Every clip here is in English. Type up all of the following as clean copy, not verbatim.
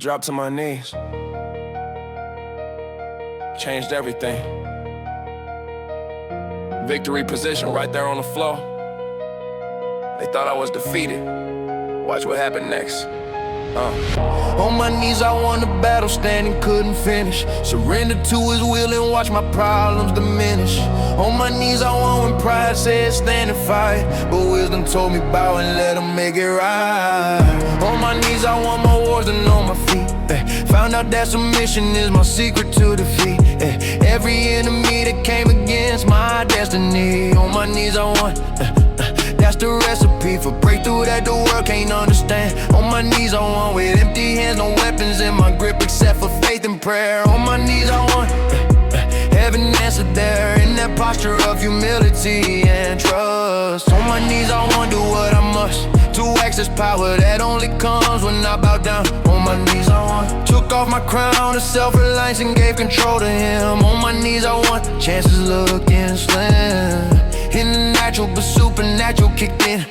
dropped to my knees. Changed everything. Victory position right there on the floor. They thought I was defeated. Watch what happened next. On my knees I won the battle, standing couldn't finish. Surrendered to his will and watch my problems diminish. On my knees I won when pride said stand and fight, but wisdom told me bow and let him make it right. On my knees I won more wars than on my feet. Found out that submission is my secret to defeat. Every enemy that came against my destiny. On my knees I won. That's the recipe for breakthrough that the world can't understand. On my knees I won with empty hands, no weapons in my grip except for faith and prayer. On my knees I won. Heaven answered there in that posture of humility and trust. On my knees I won, do what I must to access power that only comes when I bow down. On my knees I won. Took off my crown of self-reliance and gave control to him. On my knees I won. Chances looking slim. In the natural but supernatural kicked in.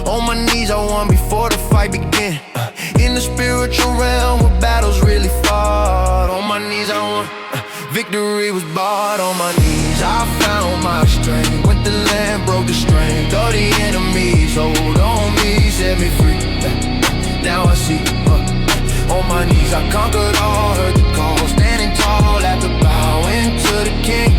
On my knees I won before the fight began. In the spiritual realm where battles really fought. On my knees I won. Victory was bought. On my knees I found my strength. Went the land, broke the strength. All the enemies hold on me, set me free. Now I see. On my knees I conquered all, heard the call. Standing tall after bowing to the king.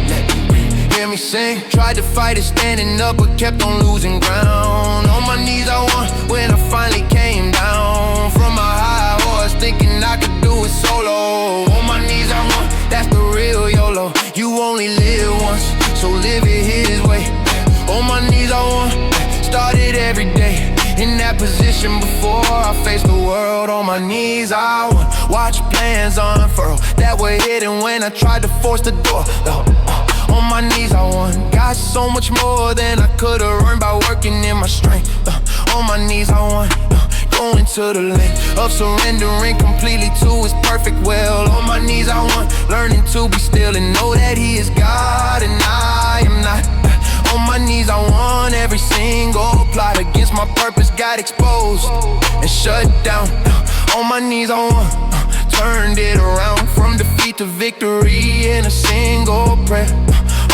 Hear me sing. Tried to fight it standing up but kept on losing ground. On my knees I won when I finally came down from my high horse, thinking I could do it solo. On my knees I won. That's the real YOLO. You only live once, so live it his way. On my knees I won. Started every day in that position before I faced the world. On my knees I won. Watch plans unfurl that were hidden when I tried to force the door. On my knees I won. Got so much more than I could've earned by working in my strength. On my knees I won. Going to the length of surrendering completely to his perfect will. On my knees I won. Learning to be still and know that he is God and I am not. On my knees I won. Every single plot against my purpose got exposed and shut down. On my knees I won. Turned it around from defeat to victory in a single prayer.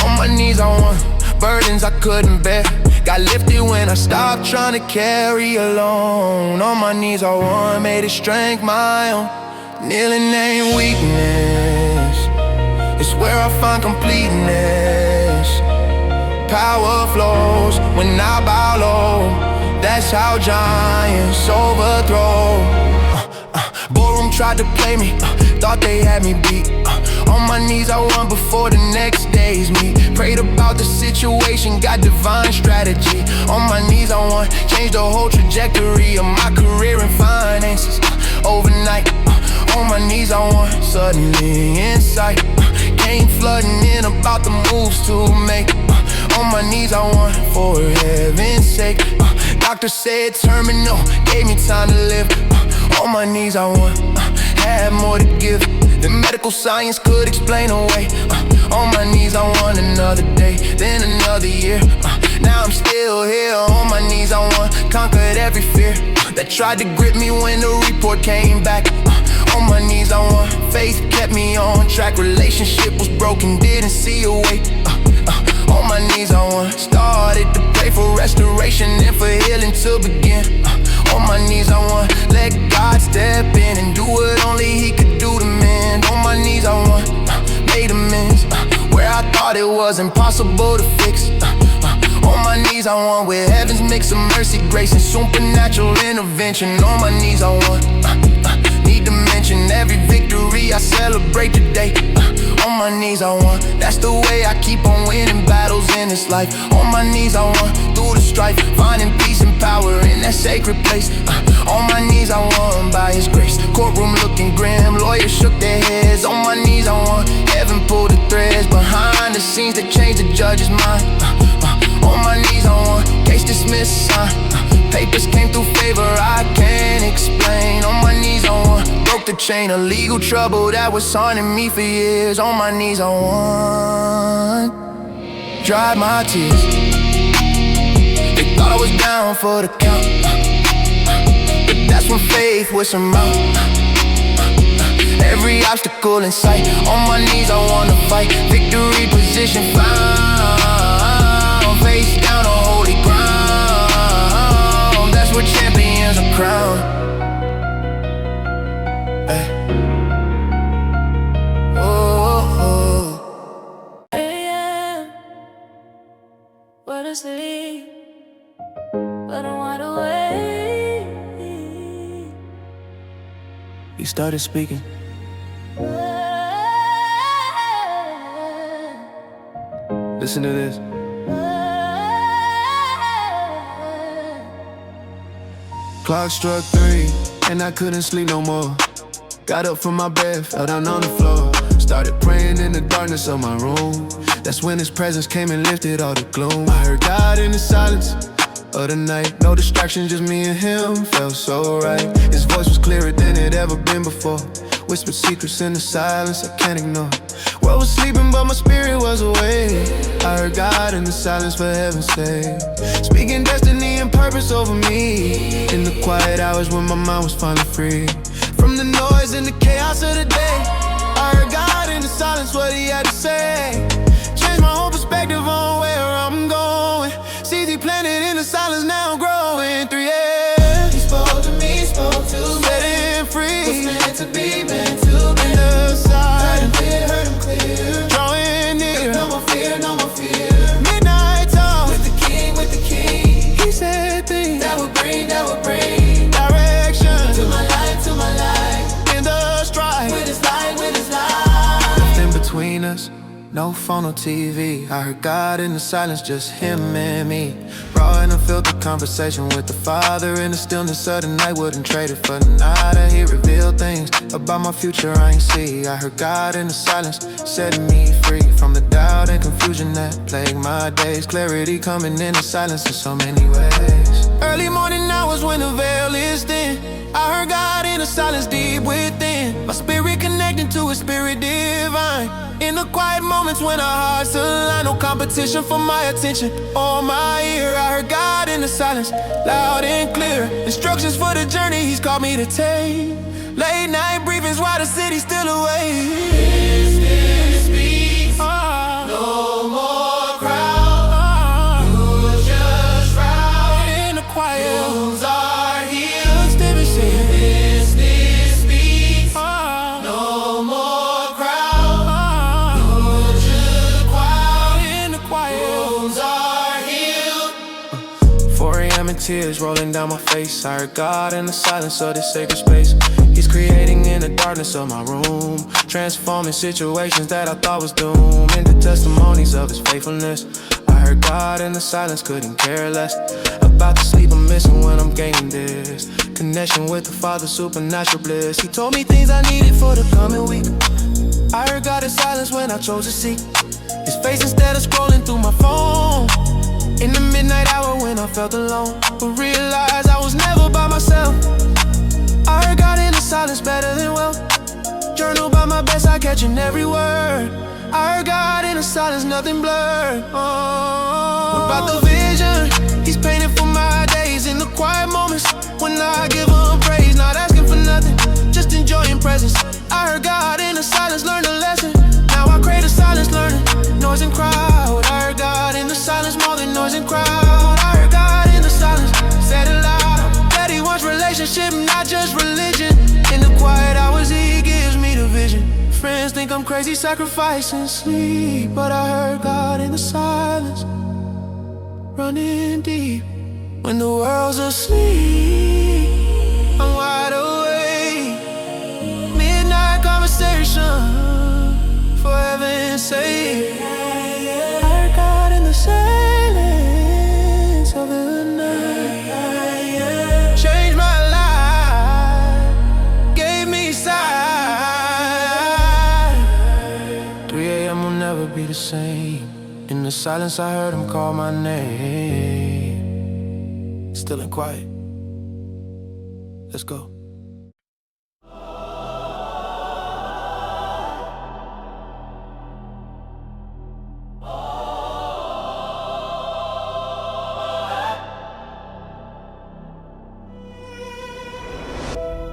On my knees I won. Burdens I couldn't bear got lifted when I stopped trying to carry alone. On my knees I won. Made his strength my own. Kneeling ain't weakness, it's where I find completeness. Power flows when I bow low. That's how giants overthrow. Ballroom tried to play me, thought they had me beat. On my knees I won before the next day's meet. Prayed about the situation, got divine strategy. On my knees I won. Changed the whole trajectory of my career and finances overnight. On my knees I won. Suddenly insight came flooding in about the moves to make. On my knees I won for heaven's sake. Doctor said terminal, gave me time to live. On my knees I won. Had more to give than medical science could explain away. On my knees I won. Another day, then another year. Now I'm still here. On my knees I won. Conquered every fear that tried to grip me when the report came back. On my knees I won. Faith kept me on track. Relationship was broken, didn't see a way. On my knees I won. Started to pray for restoration and for healing to begin. On my knees I won. Let God step in and do what only he could do to mend. On my knees I won. Made amends where I thought it was impossible to fix. On my knees I won. With heaven's mix of mercy, grace, and supernatural intervention. On my knees I won. Need to mention every victory I celebrate today. On my knees I won. That's the way I keep on winning battles in this life. On my knees I won. Through the strife, finding peace and power in that sacred place. On my knees I won by his grace. Courtroom looking grim, lawyers shook their heads. On my knees I won. Heaven pulled the threads behind the scenes that changed the judge's mind. On my knees I won. Case dismissed, signed. Papers came through favor, I can't explain. On my knees I won. Broke the chain of legal trouble that was haunting me for years. On my knees I won. Dried my tears. They thought I was down for the count, but that's when faith was surmount. obstacle in sight. On my knees, I wanna fight. Victory position found. Face down on holy ground. That's where champions are crowned. Hey. Where to sleep, but I'm wide awake. He started speaking. Listen to this. Clock struck 3, and I couldn't sleep no more. Got up from my bed, fell down on the floor. Started praying in the darkness of my room. That's when His presence came and lifted all the gloom. I heard God in the silence of the night. No distraction, just me and Him, felt so right. His voice was clearer than it ever been before. Whispered secrets in the silence I can't ignore. World was sleeping but my spirit was awake. I heard God in the silence for heaven's sake, speaking destiny and purpose over me. In the quiet hours when my mind was finally free from the noise and the chaos of the day, I heard God in the silence what He had to say. Changed my whole perspective on where I'm going. Seeds He planted in the silence now growing. 3 years He spoke to me, spoke to me. Setting free what's meant to be, meant to be. In the side, heard Him clear. Drawing near, no more fear, no more fear. Midnight talk with the King, with the King. He said things that would bring direction to my life, to my life. In the strife, with His light, with His light. Nothing between us, no phone or TV. I heard God in the silence, just Him and me. Raw and unfiltered conversation with the Father. In the stillness of the night, wouldn't trade it for nada. He revealed things about my future I ain't see. I heard God in the silence, setting me free from the doubt and confusion that plague my days. Clarity coming in the silence in so many ways. Early morning hours when the veil is thin, I heard God in the silence deep within. My spirit connecting to His spirit divine. In the quiet moments when our hearts align, no competition for my attention or my ear. I heard God in the silence, loud and clear. Instructions for the journey He's called me to take. Late night briefings while the city's still awake. Distance speaks, no more crowd. You're just right in the quiet. Wounds are healed, Stephen said. Distance speaks, no more crowd. You're just quiet in the quiet. Wounds are healed. 4 a.m. and tears rolling down my face. I heard God in the silence of this sacred space. He's creating in the darkness of my room, transforming situations that I thought was doomed into testimonies of His faithfulness. I heard God in the silence, couldn't care less about the sleep I'm missing when I'm gaining this connection with the Father, supernatural bliss. He told me things I needed for the coming week. I heard God in silence when I chose to seek His face instead of scrolling through my phone. In the midnight hour when I felt alone, but realized I was never by myself. I heard God in the silence better than wealth. Journal by my best, I catching every word. I heard God in the silence, nothing blurred. About the vision He's painted for my days. In the quiet moments when I give Him praise, not asking for nothing, just enjoying presence. I heard God in the silence, learned a lesson. Now I crave the silence, learning noise and crowd. I heard God in the silence, more than noise and crowd. I heard God in the silence, said it loud, that He wants relationship, not just religion. In the quiet hours He gives me the vision. Friends think I'm crazy sacrificing sleep, but I heard God in the silence, running deep. When the world's asleep, I'm wide awake. Midnight conversation, for heaven's sake. I heard God in the silence of the night. Changed my life, gave me sight. 3 a.m. will never be the same. In the silence I heard Him call my name. Still and quiet. Let's go.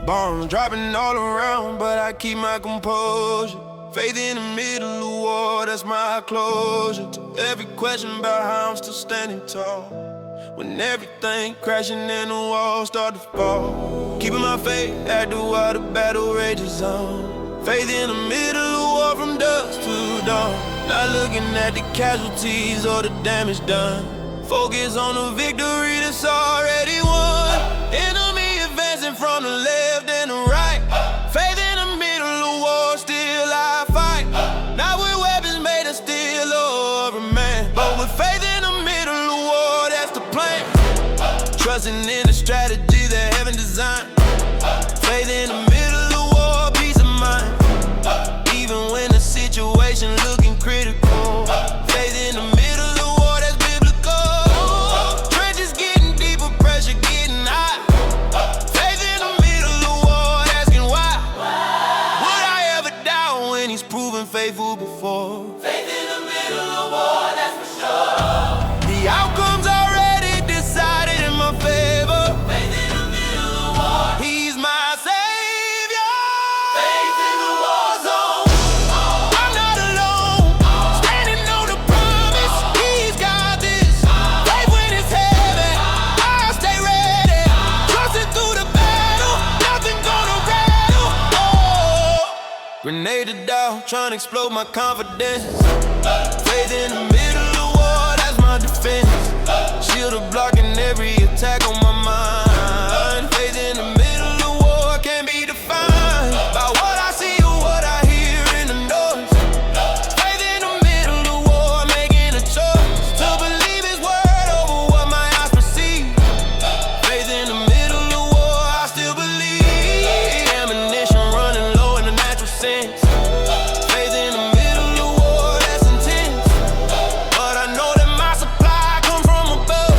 Bombs dropping all around, but I keep my composure. Faith in the middle of war, that's my closure to every question about how I'm still standing tall. When everything crashing and the walls start to fall, keeping my faith at the while the battle rages on. Faith in the middle of war from dusk to dawn. Not looking at the casualties or the damage done. Focus on the victory that's already won. Enemy advancing from the left and the right. Faith in the middle of war, still I fight. Not with weapons made of steel or rubber, man, but with faith in the middle of war, that's the plan. Trusting in the strategy that heaven designed. Faith in the middle of war, peace of mind. Even when the situation looking critical. Faith in the middle of war, that's biblical. Trenches getting deeper, pressure getting high. Faith in the middle of war, asking why. Would I ever doubt when he's proven faithful before? Faith in the middle of war, that's for sure. The outcome's already decided in my favor. Faith in the middle of war. He's my savior. Faith in the war zone. I'm not alone. Standing on the promise. He's got this. Faith when it's heavy, I'll stay ready. Trusting through the battle, nothing gonna rattle. Oh. Grenade to doubt, trying to explode my confidence. Faith in the middle of war, that's my defense. Shield of blocking every attack on my mind. Faith in the middle of war can't be defined by what I see or what I hear in the noise. Faith in the middle of war, making a choice to believe his word over what my eyes perceive. Faith in the middle of war, I still believe. Ammunition running low in the natural sense. Faith in the middle of war, that's intense. But I know that my supply comes from above.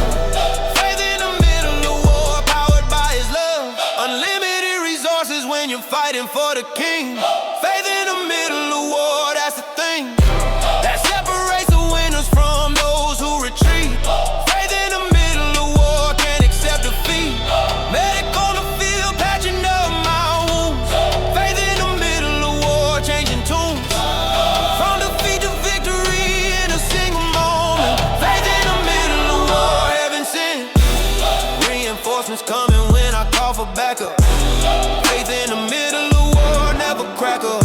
Faith in the middle of war, powered by his love. Unlimited resources when you're fighting for the king. Faith in the middle of war, that's the thing that separates the winners from those who retreat. Faith in the middle of war, can't accept defeat. Medic on the field, patching up my wounds. Faith in the middle of war, changing tunes. From defeat to victory in a single moment. Faith in the middle of war, heaven sent. Reinforcements coming when I call for backup. Faith in the middle of war, never crack up.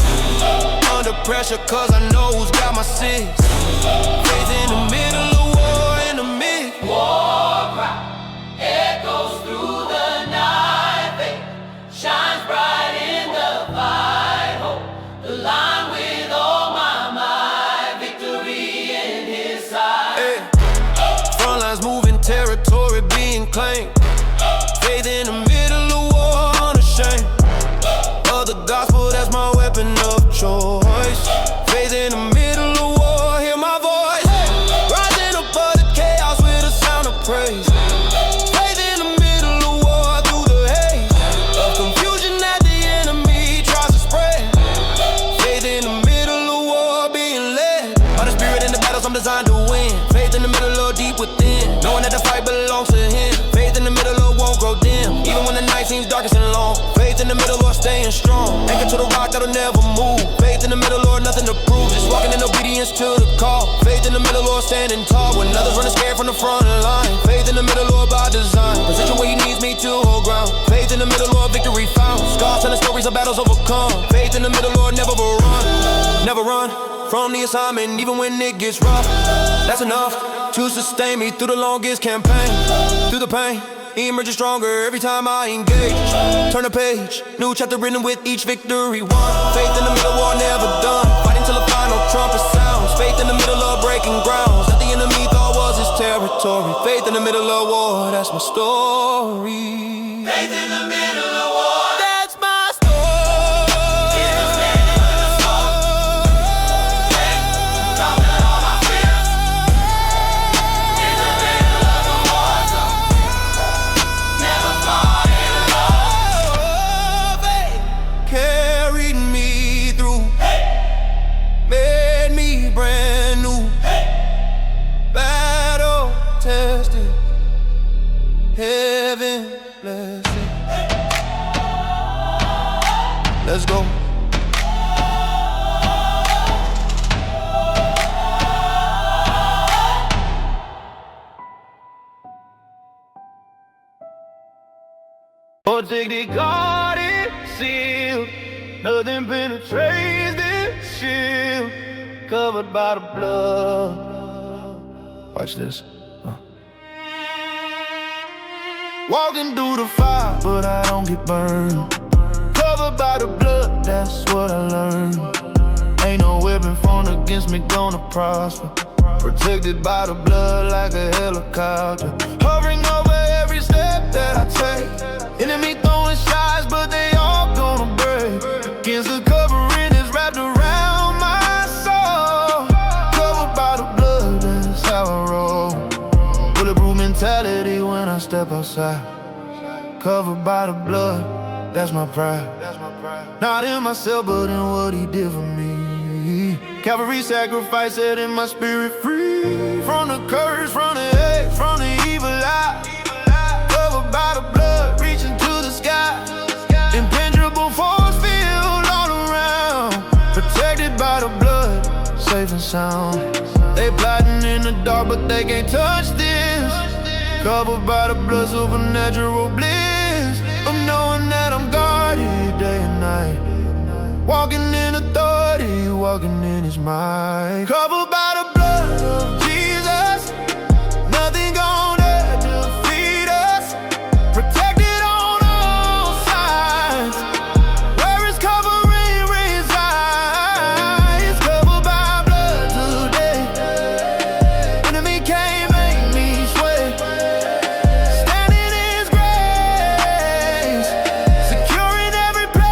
Under pressure, cause I know who's got my six. Faith in the middle of war, in the mix. War cry echoes through the night. Faith shines bright in the fight. Hope the line with all my might. Victory in his sight. Hey. Front lines moving, territory being claimed. Faith in the middle of war, unashamed. Of the gospel, that's my weapon of choice. Faith in the middle of war, hear my voice. Rising above the chaos with a sound of praise. Faith in the middle of war, through the haze of confusion that the enemy tries to spread. Faith in the middle of war, being led by the spirit in the battles I'm designed to win. Faith in the middle of deep within, knowing that the fight belongs to him. Faith in the middle of won't grow dim, even when the night seems darkest and long. Faith in the middle, Lord, staying strong. Anchor to the rock that'll never move. Faith in the middle, Lord, nothing to prove. Just walking in obedience to the call. Faith in the middle, Lord, standing tall when others running scared from the front line. Faith in the middle, Lord, by design. Position where he needs me to hold ground. Faith in the middle, Lord, victory found. Scars telling stories of battles overcome. Faith in the middle, Lord, never run. Never run from the assignment, even when it gets rough. That's enough to sustain me through the longest campaign. Through the pain, he emerges stronger every time I engage. Turn the page, new chapter written with each victory won. Faith in the middle, war never done. Fighting till the final trumpet sounds. Faith in the middle of breaking grounds that the enemy thought was his territory. Faith in the middle of war, that's my story. Faith in the middle of war. That's my heaven blessed. Protected, guarded, sealed. Nothing penetrates this shield. Covered by the blood. Watch this. Walking through the fire, but I don't get burned. Covered by the blood, that's what I learned. Ain't no weapon formed against me gonna prosper. Protected by the blood like a helicopter. Hovering over every step that I take. Enemy throwing shots, but they all gonna break. Against the covering is wrapped around my soul. Covered by the blood, that's how I roll. Bulletproof mentality when I step outside. Covered by the blood, that's my pride. Not in myself, but in what he did for me. Calvary sacrifice setting my spirit free. From the curse, from the hate, from the evil eye. Covered by the blood, reaching to the sky. Impenetrable force field all around. Protected by the blood, safe and sound. They plotting in the dark, but they can't touch this. Covered by the blood, supernatural bliss of knowing that I'm guarded day and night. Walking in authority, walking in his might. Covered by the blood of Jesus. Nothing gonna defeat us. Protected on all sides. Where his covering resides. Covered by blood today. Enemy can't make me sway. Standing in his grace. Securing every place.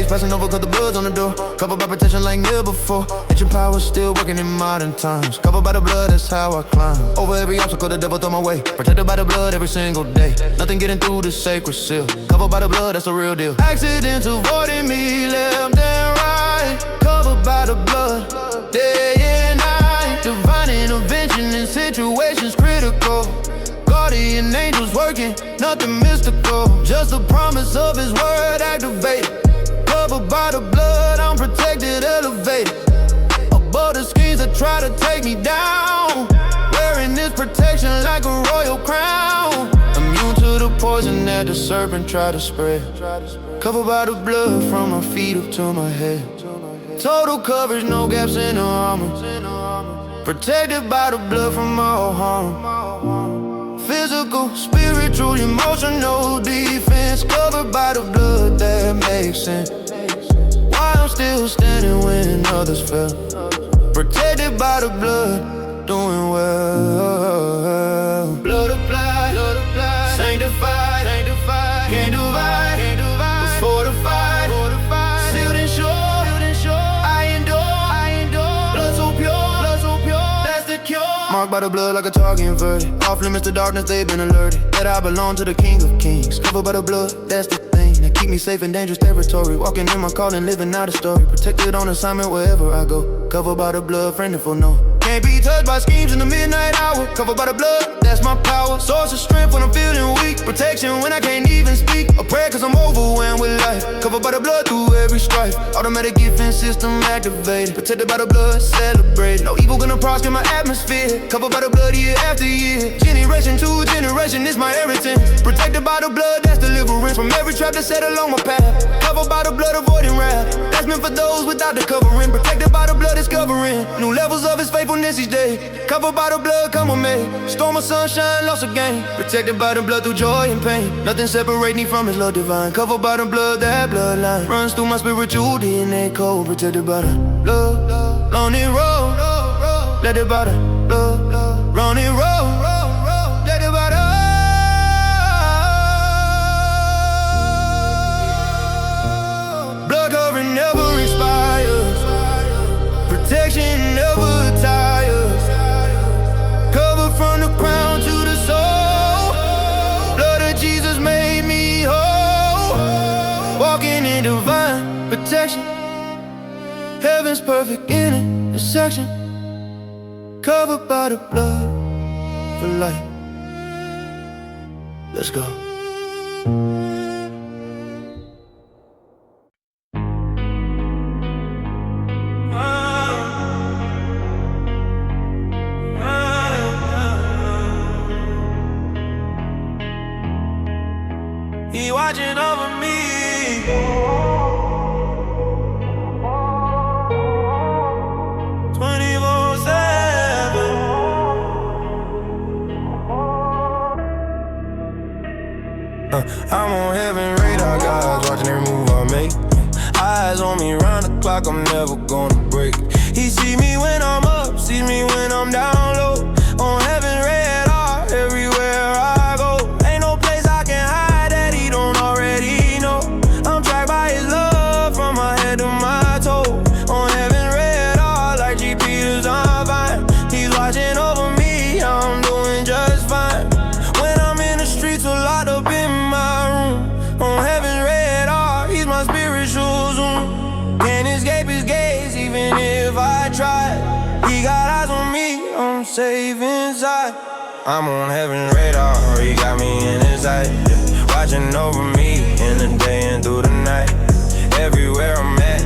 Passing over cause the blood's on the door. Covered by protection like never before. Ancient power still working in modern times. Covered by the blood, that's how I climb. Over every obstacle the devil throw my way. Protected by the blood every single day. Nothing getting through the sacred seal. Covered by the blood, that's the real deal. Accidents avoiding me left and right. Covered by the blood, day and night. Divine intervention in situations critical. Guardian angels working, nothing mystical. Just the promise of his word activated. Covered by the blood, I'm protected, elevated. Above the schemes that try to take me down. Wearing this protection like a royal crown. Immune to the poison that the serpent tried to spread. Covered by the blood from my feet up to my head. Total coverage, no gaps in the armor. Protected by the blood from all harm. Physical, spiritual, emotional defense. Covered by the blood, that makes sense. Why I'm still standing when others fell. Protected by the blood, doing well. Blood applied, sanctified, can't divide, was fortified, sealed and sure. I endure, blood so pure, that's the cure. Marked by the blood like a target inverted. Off limits to darkness, they've been alerted. That I belong to the King of Kings. Covered by the blood, that's the thing that keep me safe in dangerous territory. Walking in my calling, living out a story. Protected on assignment wherever I go. Covered by the blood, friend if I know. Can't be touched by schemes in the midnight hour. Covered by the blood, that's my power. Source of strength when I'm feeling weak. Protection when I can't even speak. A prayer cause I'm overwhelmed with life. Covered by the blood through every strife. Automatic defense system activated. Protected by the blood, celebrated. No evil gonna prosper in my atmosphere. Covered by the blood year after year. Generation to generation, it's my inheritance. Protected by the blood, that's deliverance. From every trap that's set along my path. Covered by the blood, avoiding wrath. That's meant for those without the covering. Protected by the blood, it's covering. New levels of his faithfulness each day. Covered by the blood, come on me. Storm of sunshine, loss of gain. Protected by the blood through joy and pain. Nothing separates me from his love divine. Covered by the blood, that bloodline runs through my spiritual DNA code. Protected by the blood, on it roll. Let it by the blood, run it roll. Let it by the blood covering never expires. Protection never tires. Covered from the crown to the soul. Blood of Jesus made me whole. Walking in divine protection. Heaven's perfect intersection. Covered by the blood for life. Let's go. watching over me. 24/7. I'm on heaven radar, God's watching every move I make. Eyes on me round the clock, I'm never gonna break. He see me when I'm up, see me when I'm down low. On heaven radar, everywhere I go. Ain't no place I can hide that he don't already know. I'm tracked by his love from my head to my toe. On heaven radar, like GP's I'm fine. He's watching over me, I'm doing just fine. When I'm in the streets, a lot up in my room. On heaven radar, he's my spiritual zoom. Can't escape his gaze, even if I try. He got eyes on me, I'm safe inside. I'm on heaven radar, he got me in his sight, yeah. Watching over me in the day and through the night. Everywhere I'm at,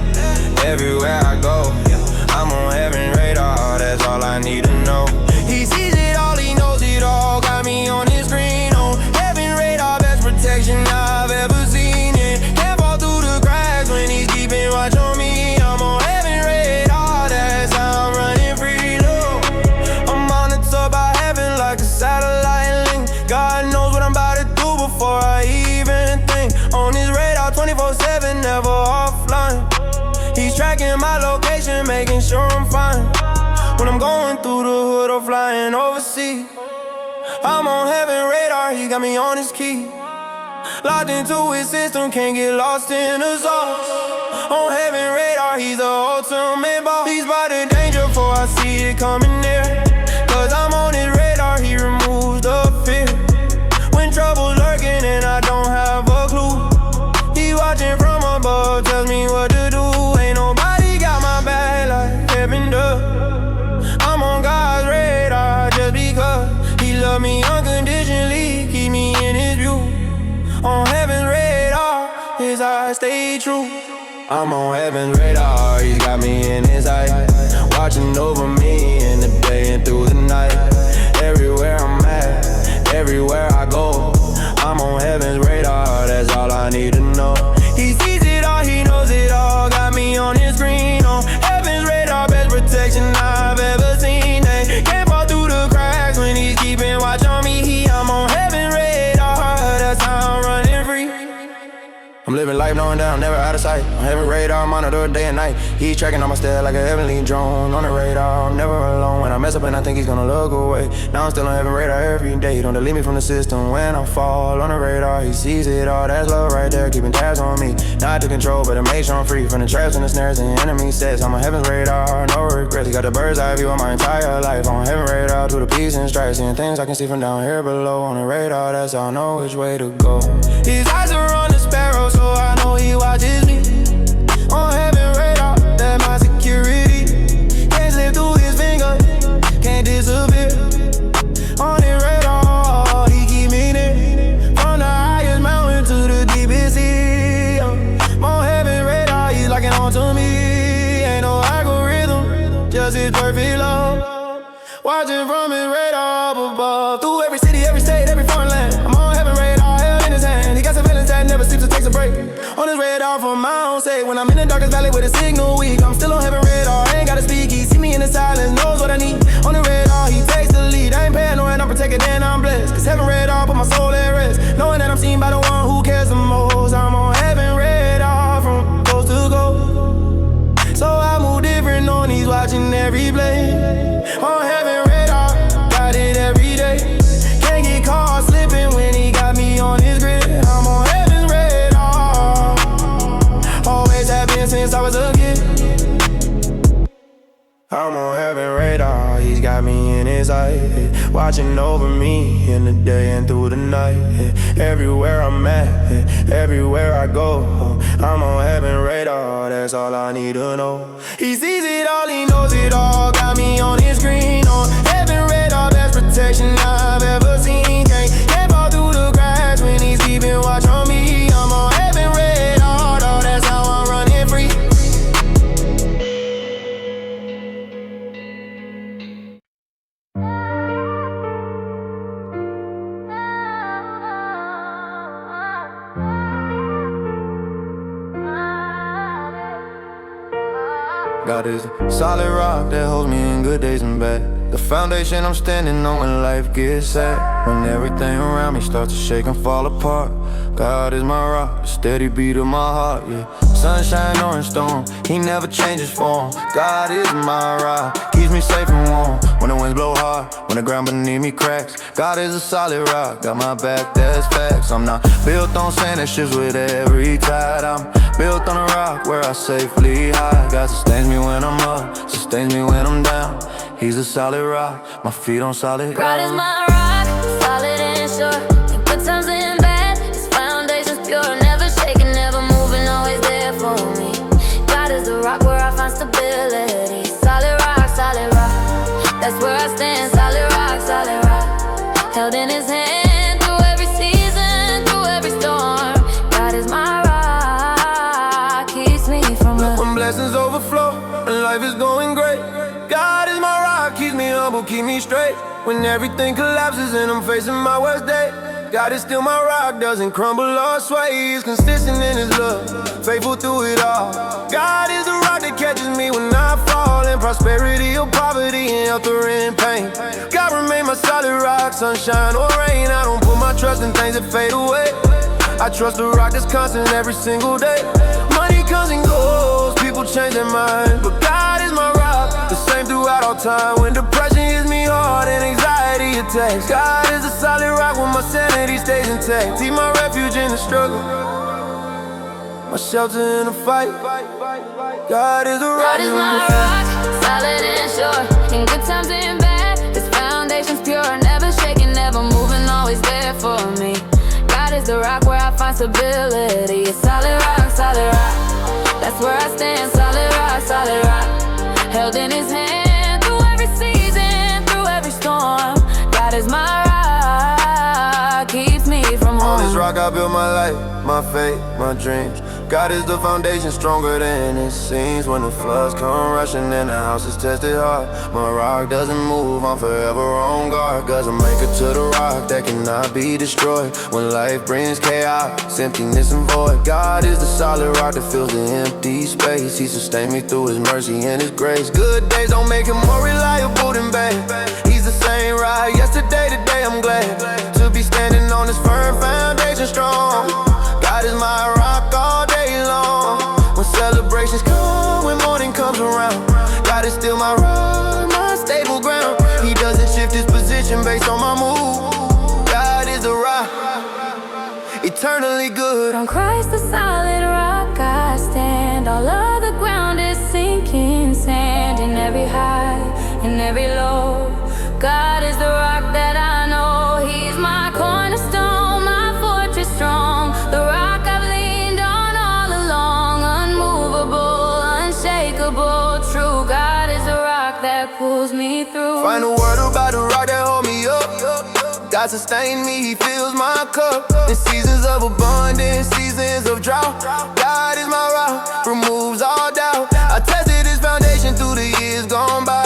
everywhere I go, yeah. I'm on heaven radar, that's all I need to know. He sees it all, he knows it all, got me on his screen. On heaven radar, best protection I've ever seen. And can't fall through the cracks when he's keeping watch on me. I'm on heaven radar, that's how I'm running free. Look, I'm monitored by heaven like a satellite link. God knows what I'm about to do before I even think. On his radar 24/7, never offline. He's tracking my location, making sure I'm fine. When I'm going through the hood or flying overseas, I'm on heaven radar, he got me on his key. Locked into his system, can't get lost in the sauce. On heaven radar, he's the ultimate boss. He's by the danger before I see it coming near. Cause I'm on his radar, he removes the fear. When trouble's lurking and I don't have a clue, he watching from above, tells me what to do. Ain't nobody got my back like heaven does. I'm on God's radar just because he love me unconditionally, keep me in his view. On heaven radar, his eyes stay true. I'm on heaven radar, he's got me in his eye, watching over me in the day and through the night. Everywhere I'm at, everywhere I go, I'm on heaven's radar, that's all I need to know. He sees it all, he knows it all, got me on his screen. On heaven's radar, best protection I've ever seen. They can't fall through the cracks when he's keeping watch on me. I'm on heaven radar, that's how I'm running free. I'm living life knowing that I'm never out of sight. On heaven radar, monitor day and night. He's tracking on my step like a heavenly drone. On the radar, I'm never alone. When I mess up and I think he's gonna look away, now I'm still on heaven radar every day. Don't delete me from the system when I fall. On the radar, he sees it all. That's love right there, keeping tabs on me. Not to control, but to make sure I'm free from the traps and the snares and enemy sets. I'm on heaven's radar, no regrets. He got the bird's eye view of my entire life. On heaven radar, through the peaks and stripes, seeing things I can see from down here below. On the radar, that's how I know which way to go. His eyes are on the sparrow, so I know he watches me. On heaven radar, that's my security. Can't slip through his fingers, can't disappear. On his radar, he keep me near. From the highest mountain to the deepest sea. On heaven radar, he's locking on to me. Ain't no algorithm, just his perfect love. Watching from his radar up above. Through every city, every state, every foreign land. I'm on heaven radar, held in his hand. He got surveillance that never sleeps or takes a break. On his radar for my own sake. When I'm in the darkest valley with a signal weak, I'm still on heaven radar, I ain't gotta speak. He see me in the silence, knows what I need. On the radar, he takes the lead. I ain't paranoid, I'm protected and I'm blessed. Cause heaven radar put my soul at rest, knowing that I'm seen by the one who cares the most. I'm on heaven radar from coast to coast, so I move different, knowing he's watching every blade. On heaven radar, got it every day. Can't get caught slipping when he got me on his grid. I'm on heaven's radar, always have been since I was a kid. I'm on heaven radar, he's got me in his eye, watching over me in the day and through the night. Everywhere I'm at, everywhere I go, I'm on heaven radar, that's all I need to know. He sees it all, he knows it all, got me on his screen. On heaven radar, best protection I've ever seen. Can't fall through the cracks when he's keeping watch on me. I'm on heaven radar, that's how I'm running free. God is a solid rock that holds me in good days and bad. The foundation I'm standing on when life gets sad. When everything around me starts to shake and fall apart, God is my rock, the steady beat of my heart, yeah. Sunshine or in storm, He never changes form. God is my rock, keeps me safe and warm. When the winds blow hard, when the ground beneath me cracks, God is a solid rock, got my back, that's facts. I'm not built on sand that shifts with every tide. I'm built on a rock where I safely hide. God sustains me when I'm up, sustains me when I'm down. He's a solid rock, my feet on solid ground. God is my rock, solid and sure. In good times and bad, His foundation's pure. Never shaking, never moving, always there for me. God is the rock where I find stability. Solid rock, that's where I stand. Solid rock, held in His hand through every season, through every storm. God is my rock, keeps me from when blessings overflow and life is going great, God is my rock, keeps me humble, keep me straight. When everything collapses and I'm facing my worst day, God is still my rock, doesn't crumble or sway. He's consistent in His love, faithful through it all. God is the rock that catches me when I fall, in prosperity or poverty, in health or in pain. God remain my solid rock, sunshine or rain. I don't put my trust in things that fade away. I trust the rock that's constant every single day. Money comes and goes, people change their minds, but God is my rock, the same throughout all time. When depression hits me hard and anxiety attacks, God is a solid rock when my sanity stays intact. He's my refuge in the struggle, my shelter in the fight. God is a rock. God is my rock, solid and sure. In good times and bad, His foundation's pure. Never shaking, never moving, always there for me. God is the rock where I find stability. It's solid rock, that's where I stand. Solid rock, held in His hand through every season, through every storm. God is my rock, keeps me from harm. On this rock I built my life, my faith, my dreams. God is the foundation, stronger than it seems. When the floods come rushing and the house is tested hard, my rock doesn't move, I'm forever on guard. Cause I'm anchored to the rock that cannot be destroyed. When life brings chaos, emptiness and void, God is the solid rock that fills the empty space. He sustained me through His mercy and His grace. Good days don't make Him more reliable than bad. He's the same rock, yesterday, today I'm glad to be standing on this firm foundation strong. God is my rock all day long. When celebrations come, when morning comes around, God is still my rock, my stable ground. He doesn't shift His position based on my mood. God is the rock, eternally good. On Christ the solid rock I stand. All of the ground is sinking sand. In every high, in every low, God is the rock that I know. He's my cornerstone, my fortress strong. The rock I've leaned on all along. Unmovable, unshakable, true. God is the rock that pulls me through. Find a word about the rock that hold me up. God sustains me, He fills my cup. In seasons of abundance, seasons of drought, God is my rock, removes all doubt. I tested His foundation through the years gone by.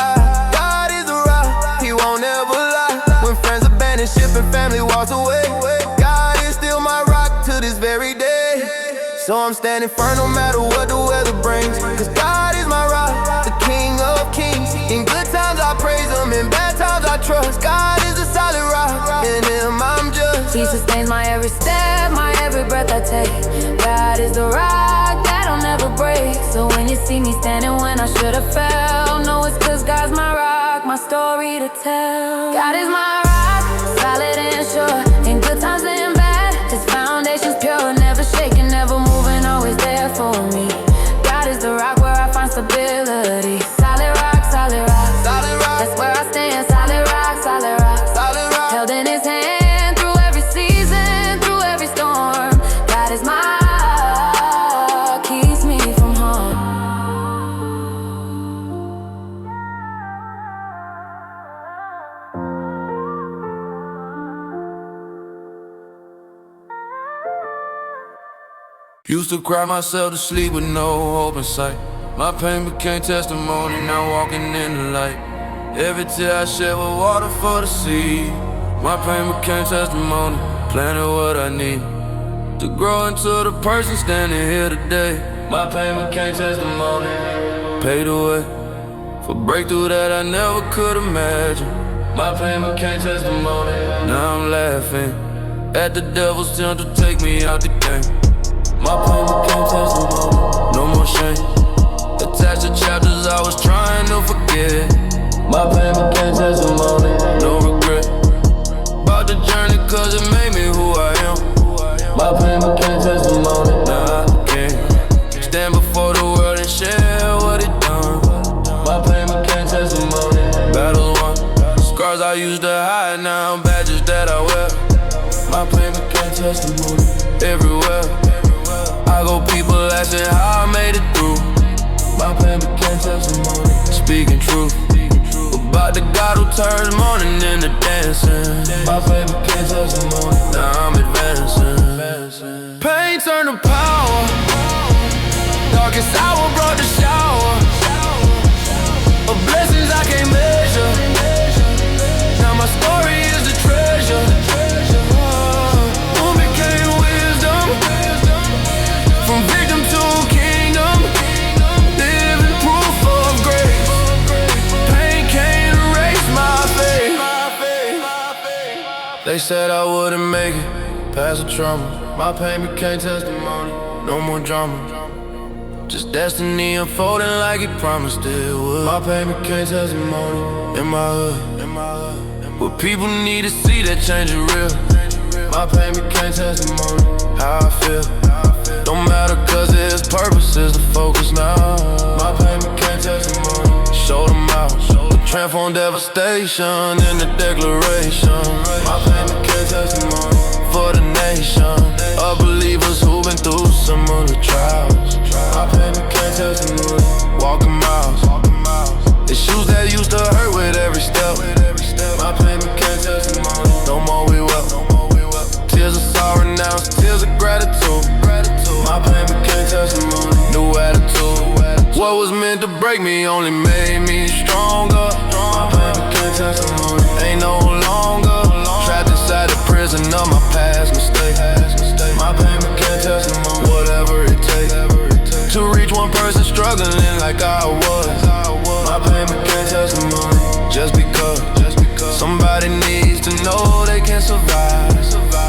God is the rock, He won't ever lie. When friends abandon ship and family walks away, God is still my rock to this very day. So I'm standing firm no matter what the weather brings. Cause God is my rock, the King of kings. In good times I praise Him, in bad times I trust. God is a solid rock, in Him I'm just. He sustains my every step, my every breath I take. God is the rock that'll never break. So when you see me standing when I should've fell, know it's cause God's my rock, my story to tell. God is my rock, solid and sure. In good times and bad, His foundation's pure. Never shaking, never moving, always there for me. God is the rock where I find stability. Solid rock, that's where I stand. Solid rock, held in His hand through every season, through every storm. God is my rock, keeps me from harm. Used to cry myself to sleep with no hope in sight. My pain became testimony, now walking in the light. Every tear I shed was water for the seed. My pain became testimony, planted what I need to grow into the person standing here today. My pain became testimony. Paid away for breakthrough that I never could imagine. My pain became testimony. Now I'm laughing at the devil's attempt to take me out the game. My pain became testimony. No more shame. Attached to chapters I was trying to forget. My pain became testimony. No regret about the journey, cause it made me who I am. My pain became testimony. Now I can't stand before the world and share what it done. My pain became testimony. Battles won, scars I used to hide, now badges that I wear. My pain became testimony. Everywhere I go, people asking how I made it through. My pain became testimony. Speaking truth about the God who turns mourning into dancing. My pain became testimony. Now I'm advancing. Pain turned to power. Darkest hour brought the shower of blessings I can't measure. Now my story is the treasure. Who became wisdom, from victim to kingdom, living proof of grace. Pain can't erase my faith. They said I wouldn't make it past the trauma. My pain became testimony. No more drama, just destiny unfolding like it promised it would. My pain became testimony in my hood. What people need to see that change is real. My pain became testimony. How I feel don't matter, cause his purpose is the focus now. My pain became testimony. Show them out, transform devastation into declaration. My pain became testimony for the nation of believers who've been through similar trials. My pain became testimony. Walking miles, the shoes that used to hurt with every step. My pain became testimony. No more we wept. Tears of sorrow now, tears of gratitude. My pain became testimony. New attitude. What was meant to break me only made me stronger. My pain became testimony. Ain't no longer trapped inside the prison of my past mistakes. My pain became testimony. Whatever it takes to reach one person struggling like I was. My pain became testimony. Just because somebody needs to know they can survive.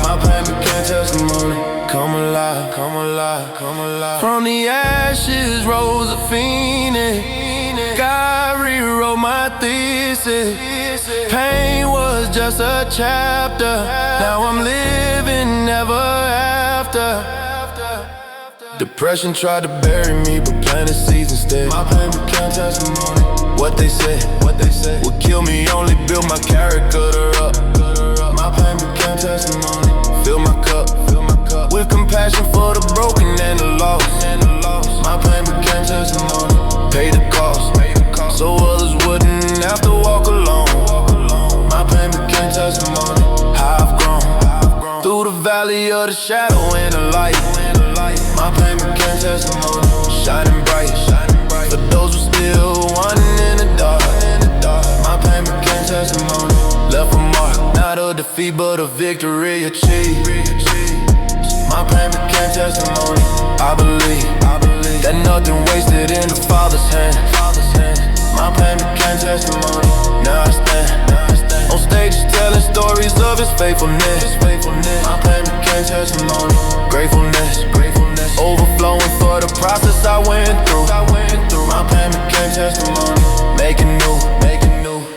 My pain became testimony. Come alive, come alive, come alive. From the ashes rose a phoenix. God rewrote my thesis. Pain was just a chapter. Now I'm living ever after. Depression tried to bury me, but planted seeds instead. My pain became testimony. What they said would kill me, only build my character up. My pain became testimony. Fill my cup with compassion for the broken and the lost. My pain became testimony. Pay the cost so others wouldn't have to walk alone. My pain became testimony. How I've grown through the valley of the shadow and the light. My pain became testimony. Shining bright for those who still wandering in the dark. My pain became testimony. Left a mark, not a defeat but a victory achieved. My pain became testimony. I believe that nothing wasted in the Father's hand. My pain became testimony. Now I stand on stages telling stories of His faithfulness. My pain became testimony. Gratefulness overflowing for the process I went through. My pain became testimony. Making new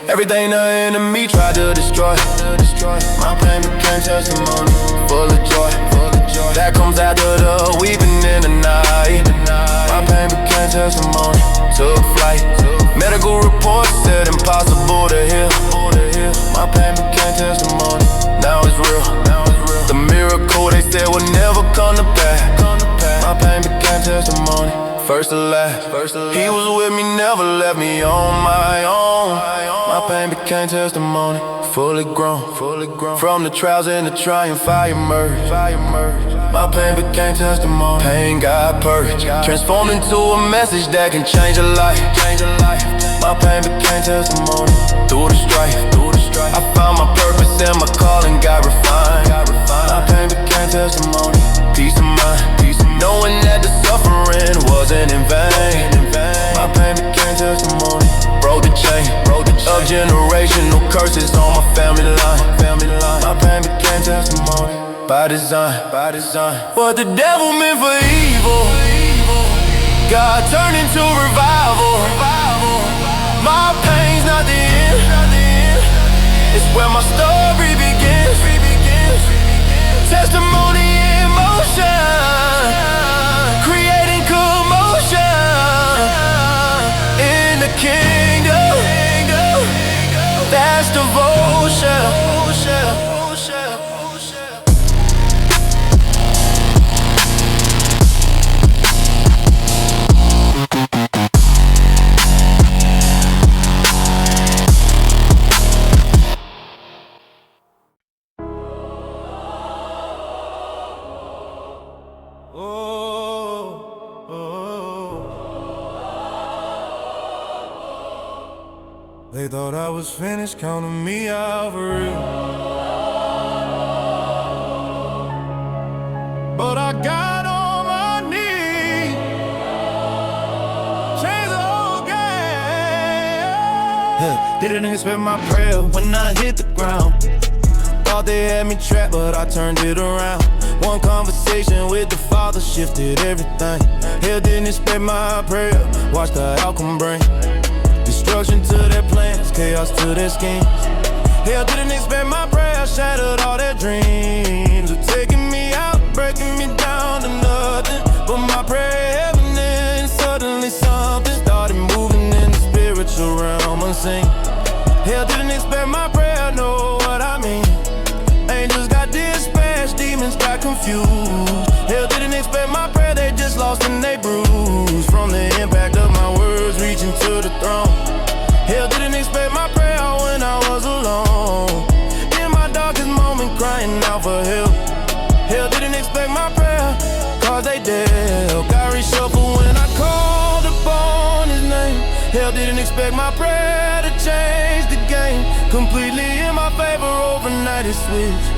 everything the enemy tried to destroy. My pain became testimony. Full of joy that comes after the weeping in the night. My pain became testimony. Took flight. Medical reports said impossible to heal. My pain became testimony. Now it's real. The miracle they said would never come to pass. My pain became testimony. First to last. He was with me, never left me on my own. My pain became testimony. Fully grown. From the trials and the triumph I emerged. My pain became testimony. Pain got purged, transformed into a message that can change a life. My pain became testimony. Through the strife, I found my purpose and my calling got refined. My pain became testimony. Peace of mind, knowing that the suffering wasn't in vain. My pain became by design, by design. What the devil meant for evil, God turned into revival. My pain's not the end, it's where my story begins. Testimony in motion, creating commotion in the kingdom. That's devotion. They thought I was finished, counting me out for real. But I got on my knees, changed the whole game. Didn't expect my prayer when I hit the ground. Thought they had me trapped, but I turned it around. One conversation with the Father shifted everything. Hell didn't expect my prayer, watch the outcome bring destruction to their plans, chaos to their schemes. Hell didn't expect my prayer, shattered all their dreams of taking me out, breaking me down to nothing. But my prayer heaven, and suddenly something started moving in the spiritual realm unseen. Hell didn't expect my prayer, know what I mean. Angels got dispatched, demons got confused. Hell didn't expect my prayer, they just lost and they bruised from the impact of my words reaching to the throne. Hell didn't expect my prayer when I was alone, in my darkest moment crying out for help. Hell didn't expect my prayer, cause they dealt. Got reshuffled when I called upon his name. Hell didn't expect my prayer to change the game completely in my favor overnight it switched.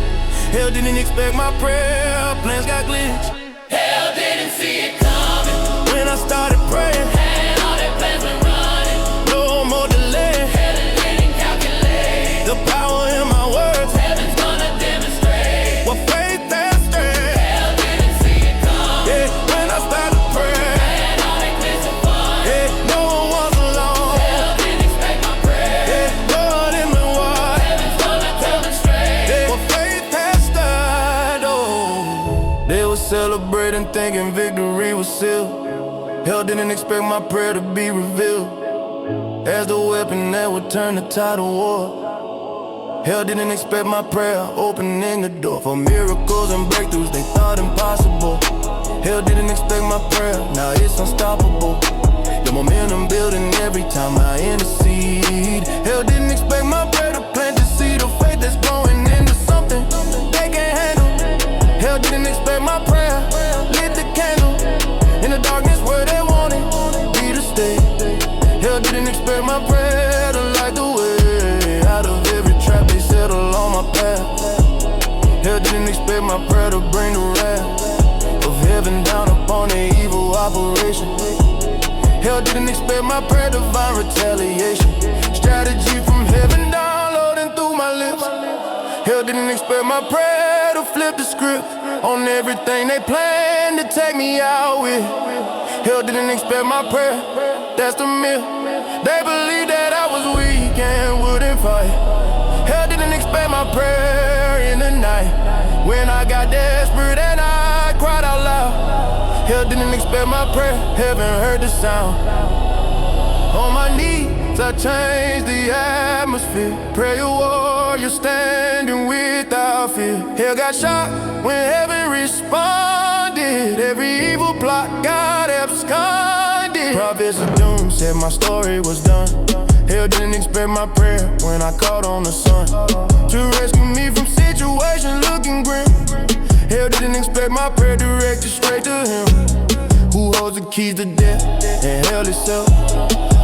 Hell didn't expect my prayer, plans got glitched. Hell didn't see it coming When I started praying, and all their plans were running. no more delay. Heaven didn't calculate The power in my words, heaven's gonna demonstrate what faith and strength. Hell didn't see it coming Yeah, when I started praying, and all their glitz and fun. yeah, no one was alone. Hell didn't expect my prayer, Yeah, Lord in the water, heaven's gonna demonstrate yeah, what faith has done. Oh, they were celebrating, thinking victory was sealed. Hell didn't expect my prayer to be revealed as the weapon that would turn the tide of war. Hell didn't expect my prayer, opening the door for miracles and breakthroughs they thought impossible. Hell didn't expect my prayer, now it's unstoppable. The momentum building every time I intercede. Hell didn't expect my prayer to plant the seed of faith that's growing into something they can't handle. Hell didn't expect my prayer, lit the candle in the darkness where they wanted me to stay. Hell didn't expect my prayer to light the way out of every trap they set along my path. Hell didn't expect my prayer to bring the wrath of heaven down upon their evil operation. Hell didn't expect my prayer, divine retaliation. Strategy from heaven downloading through my lips. Hell didn't expect my prayer to flip the script on everything they planned to take me out with. Hell didn't expect my prayer, that's the myth. They believed that I was weak and wouldn't fight. Hell didn't expect my prayer in the night when I got desperate and I cried out loud. Hell didn't expect my prayer, heaven heard the sound. On my knees, I changed the atmosphere. Prayer warrior standing without fear. Hell got shot when heaven responded. Every evil plot got absconded. Prophets of doom said my story was done. Hell didn't expect my prayer when I called on the sun to rescue me from situations looking grim. Hell didn't expect my prayer directed straight to him who holds the keys to death and hell itself.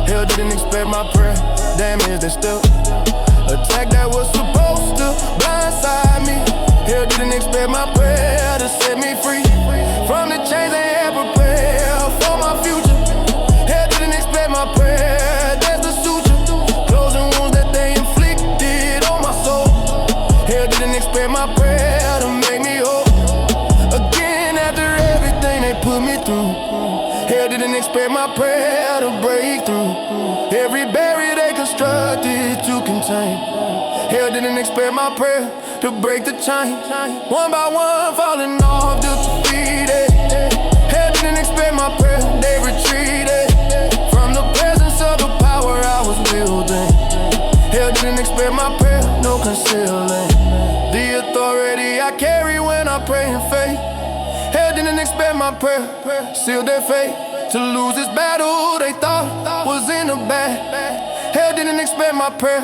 Hell didn't expect my prayer, damage that still attack that was supposed to blindside me. Hell didn't expect my prayer to set me free from the chains they had prepared for my future. Hell didn't expect my prayer, that's the suture, closing wounds that they inflicted on my soul. Hell didn't expect my prayer to make me whole. breakthrough. Hell didn't expect my prayer to break through. Every barrier they constructed to contain. Hell didn't expect my prayer to break the chain. One by one falling off, defeated. Hell didn't expect my prayer, they retreated from the presence of the power I was wielding. Hell didn't expect my prayer, no concealing the authority I carry when I pray in faith. Hell didn't expect my prayer, sealed their fate to lose this battle they thought was in the bag. Hell didn't expect my prayer,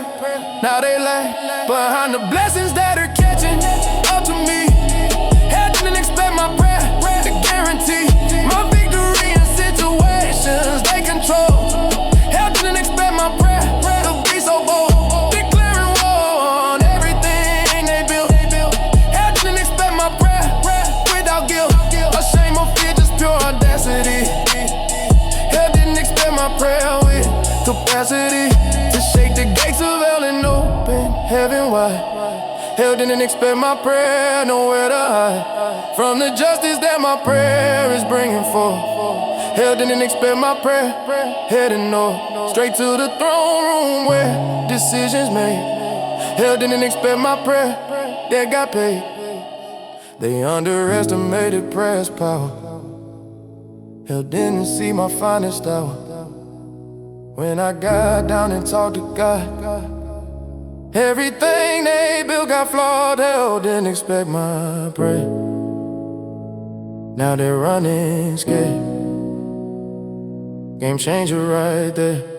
now they lag behind the blessings that are catching up to me. Hell didn't expect my prayer to guarantee my victory in situations they control. Hell didn't expect my prayer to be so bold, declaring war on everything they built. Hell didn't expect my prayer without guilt, a shame or fear, just pure audacity. Hell didn't expect my prayer with capacity to shake the gates of hell and open heaven wide. Hell didn't expect my prayer, nowhere to hide from the justice that my prayer is bringing forth. Hell didn't expect my prayer, heading north, straight to the throne room where decisions made. Hell didn't expect my prayer, that got paid. They underestimated prayer's power. Hell didn't see my finest hour. When I got down and talked to God, everything they built got flawed. Hell didn't expect my prayer. Now they're running scared. Game changer right there.